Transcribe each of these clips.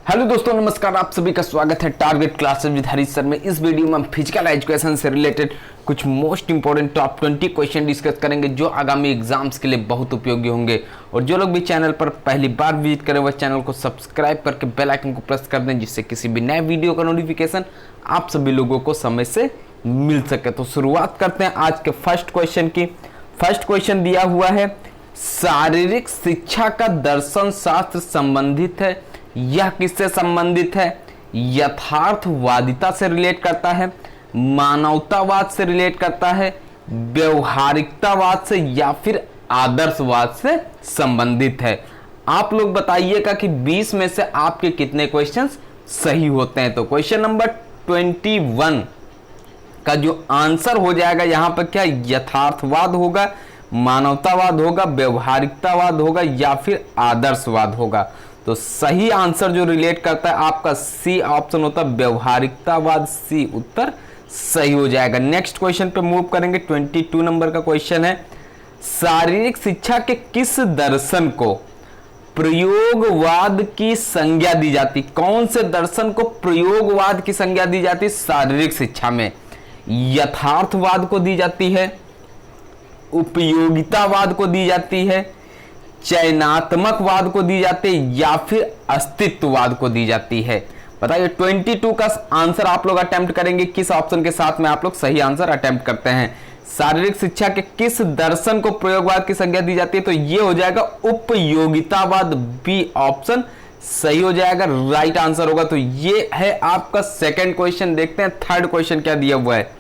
Hello दोस्तों, नमस्कार। आप सभी का स्वागत है target classes with Harish sir में। इस वीडियो में हम फिजिकल एजुकेशन से रिलेटेड कुछ most important top 20 question discuss करेंगे जो आगामी एग्जाम्स के लिए बहुत उपयोगी होंगे। और जो लोग भी चैनल पर पहली बार विजिट करें वह चैनल को सब्सक्राइब करके बेल आइकन को प्रेस कर दें, जिससे किसी भी नए वीडियो का नोटिफिकेशन आप सभी लोगों को समय से मिल सके। तो शुरुआत करते हैं आज के फर्स्ट क्वेश्चन की। फर्स्ट क्वेश्चन दिया हुआ है, शारीरिक शिक्षा का दर्शन शास्त्र संबंधित है। यह किससे संबंधित है? यथार्थवादिता से रिलेट करता है, मानवतावाद से रिलेट करता है, व्यवहारिकतावाद से या फिर आदर्शवाद से संबंधित है। आप लोग बताइएगा कि 20 में से आपके कितने क्वेश्चंस सही होते हैं। तो क्वेश्चन नंबर 21 का जो आंसर हो जाएगा यहां पर क्या यथार्थवाद होगा, मानवतावाद होगा, व्यवहारिकतावाद होगा या फिर आदर्शवाद होगा। तो सही आंसर जो रिलेट करता है आपका सी ऑप्शन होता है, व्यवहारिकतावाद। सी उत्तर सही हो जाएगा। नेक्स्ट क्वेश्चन पे मूव करेंगे। 22 नंबर का क्वेश्चन है, शारीरिक शिक्षा के किस दर्शन को प्रयोगवाद की संज्ञा दी जाती? कौन से दर्शन को प्रयोगवाद की संज्ञा दी जाती शारीरिक शिक्षा में? यथार्थवाद को दी जाती है, उपयोगितावाद को दी जाती है, चयनात्मकवाद को दी जाती है या फिर अस्तित्ववाद को दी जाती है? बताइए। 22 का आंसर आप लोग अटेम्प्ट करेंगे किस ऑप्शन के साथ में आप लोग सही आंसर अटेम्प्ट करते हैं? शारीरिक शिक्षा के किस दर्शन को प्रयोगवाद की संज्ञा दी जाती है? तो ये हो जाएगा उपयोगितावाद। बी ऑप्शन सही हो जाएगा, राइट आंसर होगा। तो ये है आपका सेकंड क्वेश्चन। देखते हैं थर्ड क्वेश्चन क्या दिया हुआ है।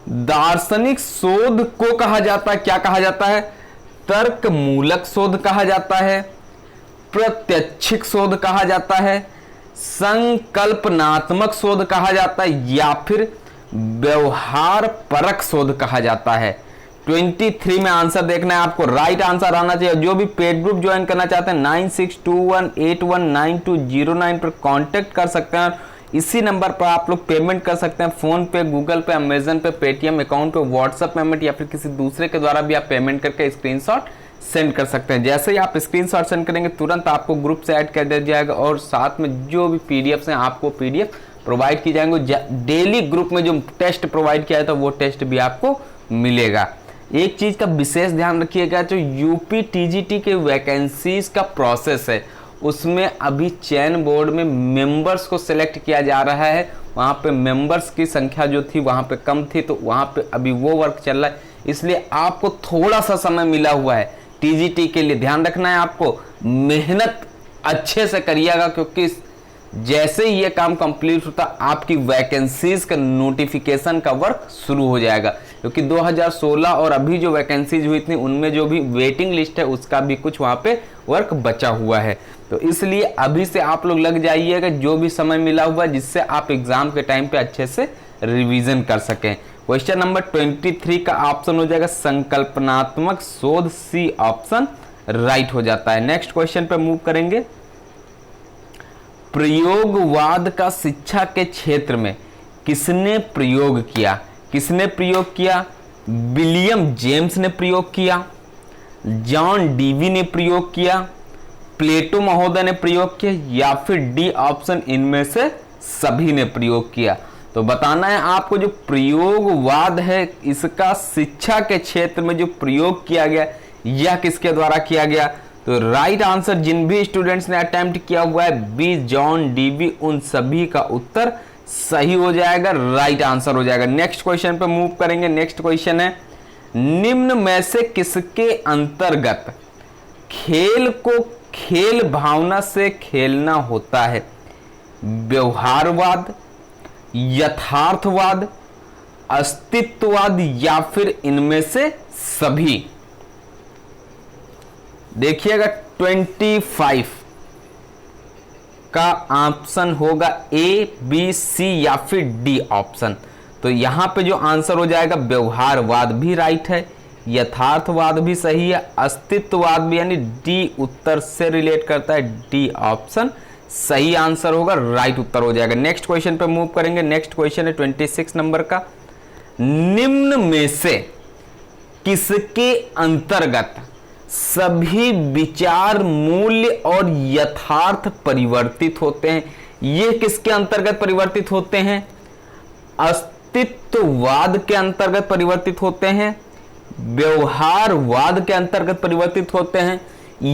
दार्शनिक शोध को कहा जाता है, क्या कहा जाता है? तर्क मूलक शोध कहा जाता है, प्रत्यक्षिक शोध कहा जाता है, संकल्पनात्मक शोध कहा जाता है या फिर व्यवहार परक शोध कहा जाता है? 23 में आंसर देखना है आपको, राइट आंसर आना चाहिए। जो भी पेड ग्रुप ज्वाइन करना चाहते हैं 9621819209 पर कांटेक्ट कर सकते हैं। इसी नंबर पर आप लोग पेमेंट कर सकते हैं, फोन पे, गूगल पे, अमेजन पे, पेटीएम अकाउंट पे, व्हाट्सएप पेमेंट या फिर किसी दूसरे के द्वारा भी आप पेमेंट करके स्क्रीनशॉट सेंड कर सकते हैं। जैसे ही आप स्क्रीनशॉट सेंड करेंगे तुरंत आपको ग्रुप से ऐड कर दिया जाएगा और साथ में जो भी पीडीएफ हैं आपको पीडीएफ प्रोवाइड की जाएंगे। डेली ग्रुप में जो टेस्ट प्रोवाइड किया है तो वो टेस्ट भी आपको मिलेगा। एक चीज का विशेष ध्यान रखिएगा, जो यूपी टीजीटी के वैकेंसीज का प्रोसेस है उसमें अभी चयन बोर्ड में मेंबर्स को सिलेक्ट किया जा रहा है। वहाँ पे मेंबर्स की संख्या जो थी वहाँ पे कम थी, तो वहाँ पे अभी वो वर्क चल रहा है। इसलिए आपको थोड़ा सा समय मिला हुआ है टीजीटी के लिए। ध्यान रखना है, आपको मेहनत अच्छे से करिएगा, क्योंकि जैसे ही ये काम कंप्लीट होता आपकी वैकेंसीज का नोटिफिकेशन का वर्क शुरू हो जाएगा। क्योंकि 2016 और अभी जो वैकेंसीज हुई थी उनमें जो भी वेटिंग लिस्ट है उसका भी कुछ वहाँ पे वर्क बचा हुआ है। तो इसलिए अभी से आप लोग लग जाइएगा जो भी समय मिला हुआ है, जिससे आप एग्जाम के टाइम पे अच्छे से रिवीजन कर सकें। क्वेश्चन नंबर 23 का ऑप्शन हो जाएगा संकल्पनात्मक शोध। सी ऑप्शन राइट हो जाता है। नेक्स्ट क्वेश्चन पे मूव करेंगे। प्रयोगवाद का शिक्षा के क्षेत्र में किसने प्रयोग किया? किसने प्रयोग किया? विलियम जेम्स ने प्रयोग किया, जॉन डीवी ने प्रयोग किया, प्लेटो महोदय ने प्रयोग किया या फिर डी ऑप्शन इनमें से सभी ने प्रयोग किया? तो बताना है आपको जो प्रयोगवाद है इसका शिक्षा के क्षेत्र में जो प्रयोग किया गया यह किसके द्वारा किया गया? तो राइट आंसर जिन भी स्टूडेंट्स ने अटेम्प्ट किया हुआ है बी जॉन डीवी, उन सभी का उत्तर सही हो जाएगा, राइट आंसर हो जाएगा। नेक्स्ट क्वेश्चन पे मूव करेंगे। नेक्स्ट क्वेश्चन है, निम्न में से किसके अंतर्गत खेल को खेल भावना से खेलना होता है? व्यवहारवाद, यथार्थवाद, अस्तित्ववाद या फिर इनमें से सभी? देखिएगा 25 का ऑप्शन होगा ए, बी, सी या फिर डी ऑप्शन। तो यहां पे जो आंसर हो जाएगा व्यवहारवाद भी राइट है, यथार्थवाद भी सही है, अस्तित्ववाद भी, यानी डी उत्तर से रिलेट करता है। डी ऑप्शन सही आंसर होगा, राइट उत्तर हो जाएगा। नेक्स्ट क्वेश्चन पे मूव करेंगे। नेक्स्ट क्वेश्चन है 26 नंबर का, निम्न में से किसके अंतर्गत सभी विचार, मूल्य और यथार्थ परिवर्तित होते हैं। ये किसके अंतर्गत परिवर्तित होते हैं? अस्तित्ववाद के अंतर्गत परिवर्तित होते हैं, व्यवहारवाद के अंतर्गत परिवर्तित होते हैं,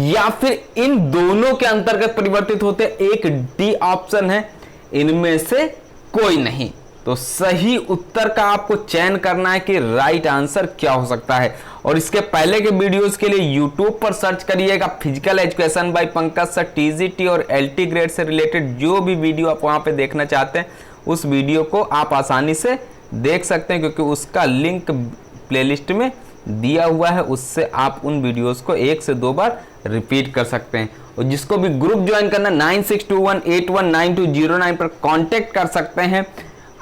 या फिर इन दोनों के अंतर्गत परिवर्तित होते हैं। एक डी ऑप्शन है, इनमें से कोई नहीं। तो सही उत्तर का आपको चयन करना है कि राइट आंसर क्या हो सकता है। और इसके पहले के वीडियोस के लिए यूट्यूब पर सर्च करिएगा physical education by Pankaj sir, TGT और एलटी ग्रेड से रिलेटेड जो भी वीडियो आप वहां पे देखना चाहते हैं उस वीडियो को आप आसानी से देख सकते हैं, क्योंकि उसका लिंक प्लेलिस्ट में दिया हुआ है। उससे आप उन वीडियोस को 1 से 2 बार रिपीट कर सकते हैं। और जिसको भी ग्रुप ज्वाइन करना 9621819209 पर कांटेक्ट कर सकते हैं।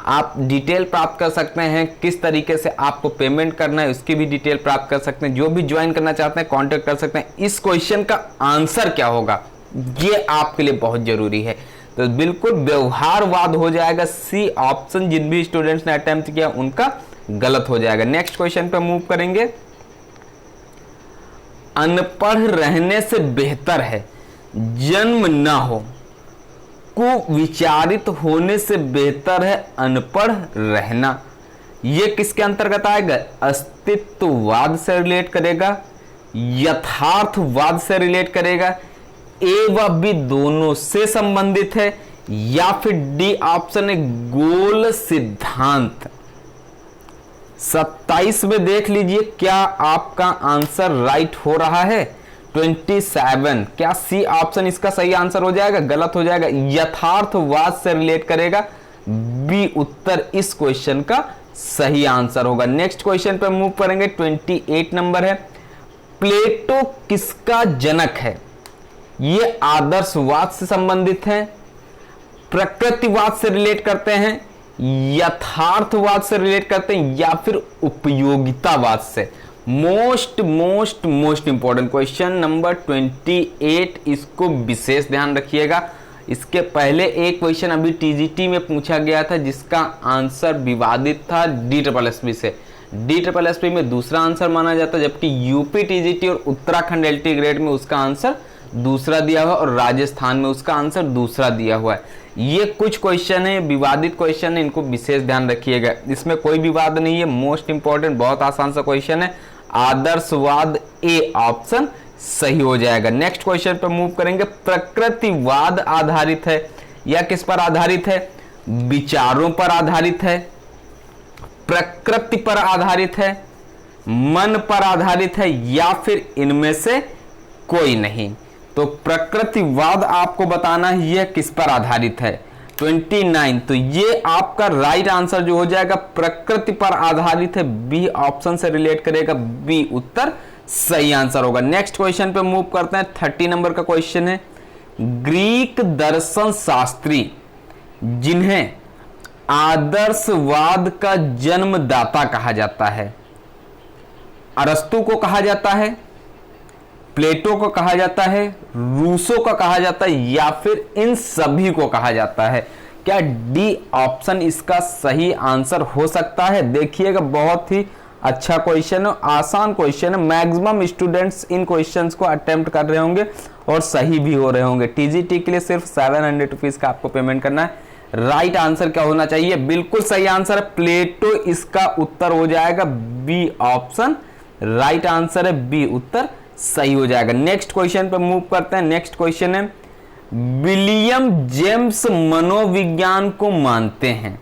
आप डिटेल प्राप्त कर सकते हैं, किस तरीके से आपको पेमेंट करना है उसकी भी डिटेल प्राप्त कर सकते हैं। जो भी ज्वाइन करना चाहते हैं कांटेक्ट कर सकते हैं। इस क्वेश्चन का आंसर क्या होगा ये आपके लिए बहुत जरूरी है। तो बिल्कुल व्यवहारवाद हो जाएगा, सी ऑप्शन जिन भी स्टूडेंट्स ने अटेम्प्ट किया उनका गलत हो जाएगा। नेक्स्ट क्वेश्चन पे मूव करेंगे। अनपढ़ रहने से बेहतर है जन्म ना हो, कुविचारित होने से बेहतर है अनपढ़ रहना। यह किसके अंतर्गत आएगा? अस्तित्ववाद से रिलेट करेगा, यथार्थवाद से रिलेट करेगा, ए व बी दोनों से संबंधित है, या फिर डी ऑप्शन है गोल सिद्धांत। 27 में देख लीजिए क्या आपका आंसर राइट हो रहा है? 27 क्या सी ऑप्शन इसका सही आंसर हो जाएगा? गलत हो जाएगा। यथार्थवाद से रिलेट करेगा, बी उत्तर इस क्वेश्चन का सही आंसर होगा। नेक्स्ट क्वेश्चन पे मूव करेंगे। 28 नंबर है, प्लेटो किसका जनक है? ये आदर्शवाद से संबंधित है, प्रकृतिवाद से रिलेट करते हैं, यथार्थवाद से रिलेट करते हैं, या फिर उपयोगितावाद से। मोस्ट इंपॉर्टेंट क्वेश्चन नंबर 28, इसको विशेष ध्यान रखिएगा। इसके पहले एक क्वेश्चन अभी टीजीटी में पूछा गया था जिसका आंसर विवादित था DSSB से। DSSB में दूसरा आंसर माना जाता है, जबकि यूपी टीजीटी और उत्तराखंड एलटी ग्रेड में उसका आंसर दूसरा दिया हुआ और राजस्थान में उसका आंसर दूसरा दिया हुआ है। ये कुछ क्वेश्चन है, विवादित क्वेश्चन है, इनको विशेष ध्यान रखिएगा। इसमें कोई विवाद नहीं है, मोस्ट इंपॉर्टेंट बहुत आसान सा क्वेश्चन है। आदर्शवाद ए ऑप्शन सही हो जाएगा। नेक्स्ट क्वेश्चन पर मूव करेंगे। प्रकृतिवाद आधारित है या किस पर आधारित है? विचारों पर आधारित है, प्रकृति पर आधारित है, मन पर आधारित है, या फिर इनमें से कोई नहीं। तो प्रकृतिवाद आपको बताना है यह किस पर आधारित है। 29 तो ये आपका राइट आंसर जो हो जाएगा प्रकृति पर आधारित है, बी ऑप्शन से रिलेट करेगा, बी उत्तर सही आंसर होगा। नेक्स्ट क्वेश्चन पे मूव करते हैं। 30 नंबर का क्वेश्चन है, ग्रीक दर्शन शास्त्री जिन्हें आदर्शवाद का जन्मदाता कहा जाता है, अरस्तु को कहा जाता है, प्लेटो को कहा जाता है, रूसो को कहा जाता है, या फिर इन सभी को कहा जाता है? क्या डी ऑप्शन इसका सही आंसर हो सकता है? देखिएगा बहुत ही अच्छा क्वेश्चन है, आसान क्वेश्चन है। मैक्सिमम स्टूडेंट्स इन क्वेश्चंस को अटेम्प्ट कर रहे होंगे और सही भी हो रहे होंगे। टीजीटी के लिए सिर्फ 700 रुपीज का आपको पेमेंट करना है। राइट आंसर क्या होना चाहिए? बिल्कुल सही आंसर है प्लेटो, इसका उत्तर हो जाएगा बी ऑप्शन। राइट आंसर है बी उत्तर सही हो जाएगा। नेक्स्ट क्वेश्चन पे मूव करते हैं। नेक्स्ट क्वेश्चन है, विलियम जेम्स मनोविज्ञान को मानते हैं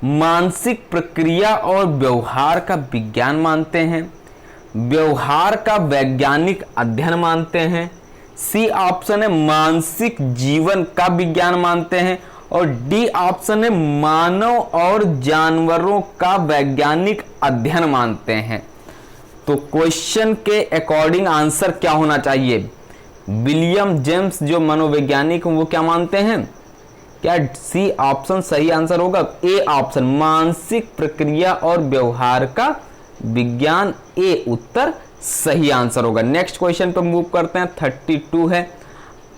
मानसिक प्रक्रिया और व्यवहार का विज्ञान मानते हैं, व्यवहार का वैज्ञानिक अध्ययन मानते हैं, सी ऑप्शन है मानसिक जीवन का विज्ञान मानते हैं, और डी ऑप्शन है मानव और जानवरों का वैज्ञानिक अध्ययन मानते हैं। तो क्वेश्चन के अकॉर्डिंग आंसर क्या होना चाहिए? विलियम जेम्स जो मनोवैज्ञानिक हैं वो क्या मानते हैं? क्या सी ऑप्शन सही आंसर होगा? ए ऑप्शन मानसिक प्रक्रिया और व्यवहार का विज्ञान, ए उत्तर सही आंसर होगा। नेक्स्ट क्वेश्चन पर मूव करते हैं। 32 है,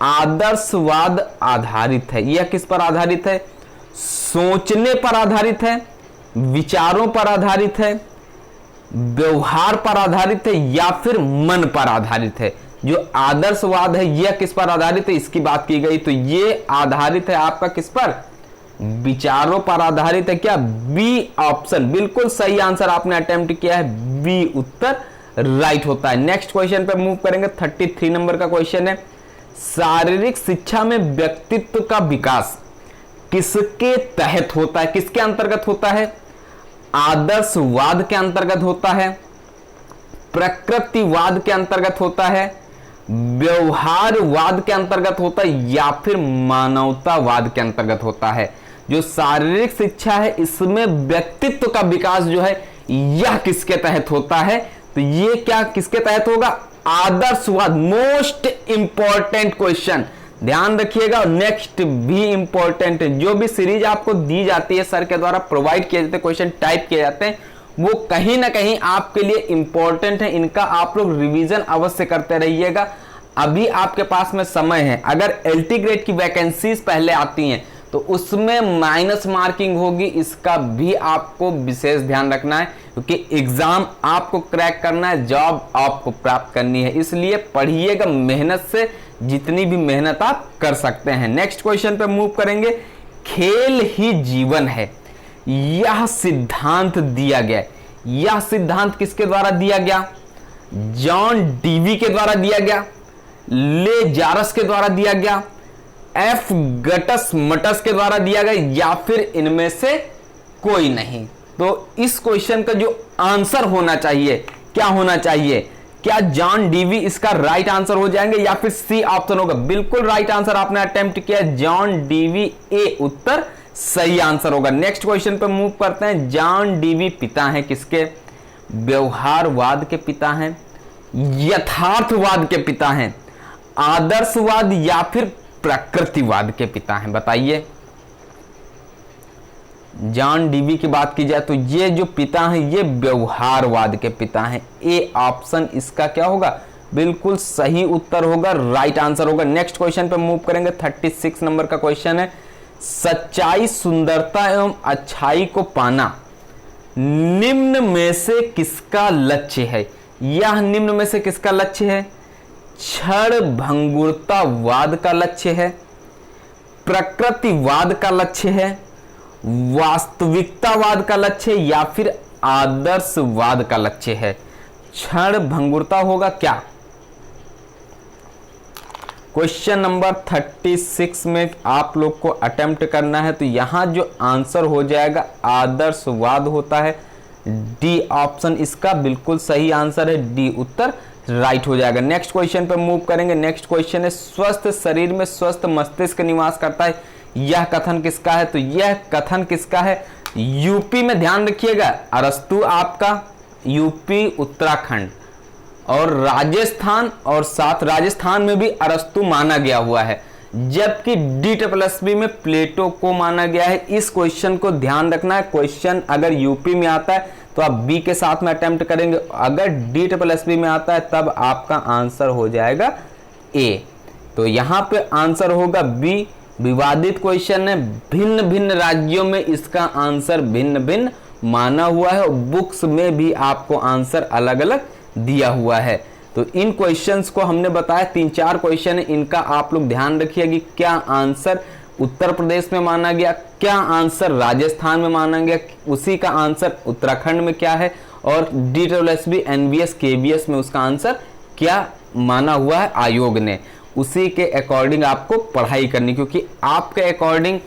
आदर्शवाद आधारित है, यह किस पर आधारित है? सोचने पर आधारित है, विचारों पर आधारित है, व्यवहार पर आधारित है या फिर मन पर आधारित है? जो आदर्शवाद है यह किस पर आधारित है, इसकी बात की गई, तो ये आधारित है आपका किस पर? विचारों पर आधारित है। क्या? बी ऑप्शन बिल्कुल सही आंसर आपने अटेम्प्ट किया है, बी उत्तर राइट होता है। नेक्स्ट क्वेश्चन पे मूव करेंगे। 33 नंबर का क्वेश्चन है, शारीरिक शिक्षा में व्यक्तित्व का विकास किसके तहत होता है, किसके अंतर्गत होता है? आदर्शवाद के अंतर्गत होता है, प्रकृतिवाद के अंतर्गत होता है, व्यवहारवाद के अंतर्गत होता है या फिर मानवतावाद के अंतर्गत होता है? जो शारीरिक शिक्षा है इसमें व्यक्तित्व का विकास जो है यह किसके तहत होता है? तो ये क्या किसके तहत होगा? आदर्शवाद। मोस्ट इंपॉर्टेंट क्वेश्चन, ध्यान रखिएगा। नेक्स्ट भी इंपॉर्टेंट है। जो भी सीरीज आपको दी जाती है सर के द्वारा प्रोवाइड किए जाते हैं, क्वेश्चन टाइप किए जाते हैं, वो कहीं ना कहीं आपके लिए इंपॉर्टेंट है। इनका आप लोग रिवीजन अवश्य करते रहिएगा। अभी आपके पास में समय है। अगर एलटी ग्रेड की वैकेंसीज पहले आती हैं तो उसमें माइनस मार्किंग होगी, इसका भी आपको विशेष ध्यान रखना है, क्योंकि एग्जाम आपको क्रैक करना है, जॉब आपको प्राप्त करनी है। इसलिए पढ़िएगा मेहनत से, जितनी भी मेहनत आप कर सकते हैं। नेक्स्ट क्वेश्चन पे मूव करेंगे। खेल ही जीवन है, यह सिद्धांत दिया गया। यह सिद्धांत किसके द्वारा दिया गया? जॉन डीवी के द्वारा दिया गया, ले जारस के द्वारा दिया गया, एफ गटस मटस के द्वारा दिया गया, या फिर इनमें से कोई नहीं? तो इस क्वेश्चन का जो आंसर होना चाहिए क्या होना चाहिए? क्या जॉन डीवी इसका राइट आंसर हो जाएंगे या फिर सी ऑप्शन होगा? बिल्कुल राइट आंसर आपने अटेम्प्ट किया, जॉन डीवी ए उत्तर सही आंसर होगा। नेक्स्ट क्वेश्चन पे मूव करते हैं। जॉन डीवी पिता हैं किसके? व्यवहारवाद के पिता हैं, यथार्थवाद के पिता हैं, आदर्शवाद या फिर प्रकृतिवाद के पिता हैं? बताइए। जॉन डीवी की बात की जाए तो ये जो पिता हैं ये व्यवहारवाद के पिता हैं। ए ऑप्शन इसका क्या होगा? बिल्कुल सही उत्तर होगा, राइट आंसर होगा। नेक्स्ट क्वेश्चन पे मूव करेंगे। 36 नंबर का क्वेश्चन है, सच्चाई, सुंदरता एवं अच्छाई को पाना निम्न में से किसका लक्ष्य है? यह निम्न में से किसका लक्ष्य है? क्षण भंगुरतावाद का लक्ष्य है, प्रकृतिवाद का लक्ष्य है, वास्तविकतावाद का लक्ष्य है या फिर आदर्शवाद का लक्ष्य है? क्षण भंगुरता होगा क्या? क्वेश्चन नंबर 36 में आप लोग को अटेम्प्ट करना है, तो यहां जो आंसर हो जाएगा आदर्शवाद होता है। डी ऑप्शन इसका बिल्कुल सही आंसर है, डी उत्तर राइट हो जाएगा। नेक्स्ट क्वेश्चन पे मूव करेंगे। नेक्स्ट क्वेश्चन है, स्वस्थ शरीर में स्वस्थ मस्तिष्क निवास करता है, यह कथन किसका है? तो यह कथन किसका है? यूपी में, ध्यान रखिएगा, अरस्तु आपका यूपी, उत्तराखंड और राजस्थान, और साथ राजस्थान में भी अरस्तु माना गया हुआ है, जबकि DSSB में प्लेटो को माना गया है। इस क्वेश्चन को ध्यान रखना है। क्वेश्चन अगर यूपी में आता है तो आप बी के साथ में अटेम्प्ट करेंगे, अगर DSSB में आता है तब आपका आंसर हो जाएगा ए। तो यहां पे आंसर होगा बी। विवादित क्वेश्चन है, भिन्न भिन्न राज्यों में इसका आंसर भिन्न भिन्न माना हुआ है और बुक्स में भी आपको आंसर अलग अलग दिया हुआ है। तो इन क्वेश्चंस को हमने बताया, 3-4 क्वेश्चन है, इनका आप लोग ध्यान रखिए कि क्या आंसर उत्तर प्रदेश में माना गया, क्या आंसर राजस्थान में माना गया, उसी का आंसर उत्तराखंड में क्या है, और DSSB NVS KVS में उसका आंसर क्या माना हुआ है आयोग ने। उसी के अकॉर्डिंग आपको पढ़ाई करनी, क्योंकि आपके अकॉर्डिंग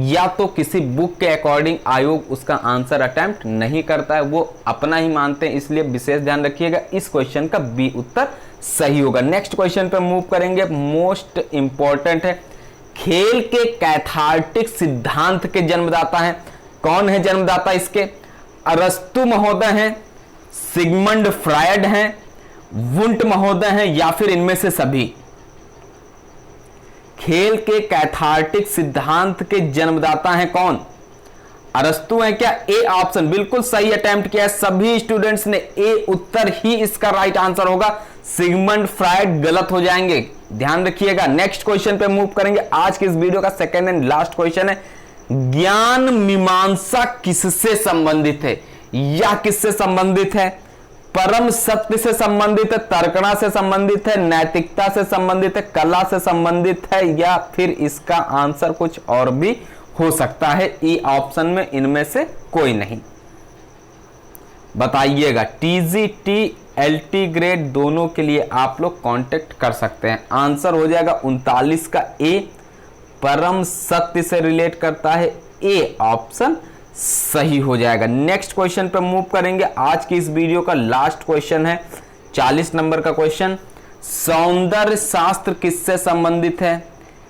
या तो किसी बुक के अकॉर्डिंग आयोग उसका आंसर अटेम्प्ट नहीं करता है, वो अपना ही मानते हैं। इसलिए विशेष ध्यान रखिएगा, इस क्वेश्चन का बी उत्तर सही होगा। नेक्स्ट क्वेश्चन पे मूव करेंगे। मोस्ट इंपॉर्टेंट है, खेल के कैथार्टिक सिद्धांत के जन्मदाता हैं। कौन है जन्मदाता इसके? अरस्तु महोदय हैं, सिगमंड फ्रायड हैं, वुंट महोदय हैं या फिर इनमें से सभी? खेल के कैथार्टिक सिद्धांत के जन्मदाता हैं कौन? अरस्तु हैं क्या? ए ऑप्शन बिल्कुल सही अटेम्प्ट किया है सभी स्टूडेंट्स ने, ए उत्तर ही इसका राइट आंसर होगा। सिगमंड फ्रायड गलत हो जाएंगे, ध्यान रखिएगा। नेक्स्ट क्वेश्चन पे मूव करेंगे। आज के इस वीडियो का सेकंड एंड लास्ट क्वेश्चन है, ज्ञान मीमांसा किससे संबंधित है? या किससे संबंधित है? परम सत्य से संबंधित है, तर्कणा से संबंधित है, नैतिकता से संबंधित है, कला से संबंधित है, या फिर इसका आंसर कुछ और भी हो सकता है। ई ऑप्शन में इनमें से कोई नहीं। बताइएगा। टीजीटी एलटी ग्रेड दोनों के लिए आप लोग कांटेक्ट कर सकते हैं। आंसर हो जाएगा 39 का ए, परम सत्य से रिलेट करता है, ए ऑप्शन सही हो जाएगा। नेक्स्ट क्वेश्चन पे मूव करेंगे। आज की इस वीडियो का लास्ट क्वेश्चन है 40 नंबर का क्वेश्चन। सौंदर्य शास्त्र किससे संबंधित है?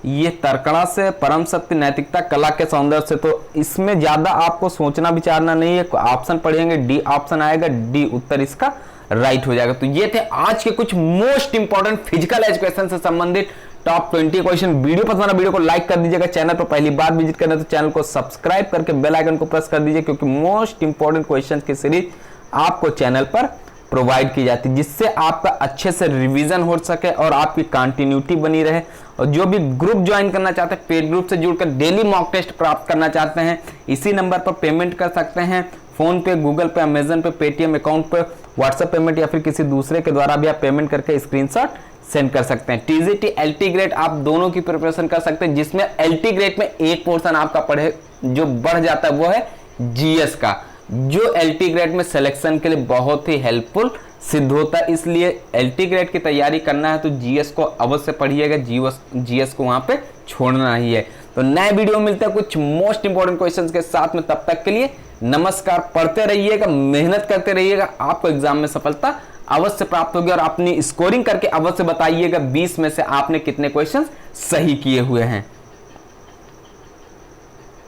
ये तर्कणा से, परम सत्य, नैतिकता, कला के सौंदर्य से। तो इसमें ज्यादा आपको सोचना विचारना नहीं है। ऑप्शन पढ़ेंगे, डी ऑप्शन आएगा, डी उत्तर इसका राइट हो जाएगा। तो ये थे आज के कुछ मोस्ट इंपॉर्टेंट फिजिकल एजुकेशन से संबंधित टॉप 20 क्वेश्चन। वीडियो पसंद आना वीडियो को लाइक कर दीजिएगा। चैनल पर पहली बार विजिट करना तो चैनल को सब्सक्राइब करके बेल आइकन को प्रेस कर दीजिए, क्योंकि मोस्ट इंपॉर्टेंट क्वेश्चन की सीरीज आपको चैनल पर प्रोवाइड की जाती है, जिससे आपका अच्छे से रिवीजन हो सके और आपकी कंटिन्यूटी बनी रहे। और जो भी ग्रुप ज्वाइन करना चाहते हैं, पेड ग्रुप से जुड़कर डेली मॉक टेस्ट प्राप्त करना चाहते हैं, इसी नंबर पर पेमेंट कर सकते हैं। फोन पे, गूगल पे, अमेजन पे, पेटीएम अकाउंट पे, व्हाट्सएप पेमेंट या फिर किसी दूसरे के द्वारा भी आप पेमेंट करके स्क्रीनशॉट सेंड कर सकते हैं। टीजीटी एलटी ग्रेड आप दोनों की प्रिपरेशन कर सकते हैं, जिसमें एलटी ग्रेड में एक पोर्शन आपका पढ़े जो बढ़ जाता है वो है जीएस का, जो एलटी ग्रेड में सिलेक्शन के लिए बहुत ही हेल्पफुल सिद्ध होता है। इसलिए एलटी ग्रेड की तैयारी करना है तो जीएस को अवश्य पढ़िएगा, जीएस को वहां पे छोड़ना ही है। तो नए वीडियो मिलते हैं कुछ मोस्ट इंपॉर्टेंट क्वेश्चंस के साथ में। तब तक के लिए नमस्कार। पढ़ते रहिएगा, मेहनत करते रहिएगा, आपको एग्जाम में सफलता अवश्य प्राप्त होगी। और अपनी स्कोरिंग करके अवश्य बताइएगा 20 में से आपने कितने क्वेश्चंस सही किए हुए हैं।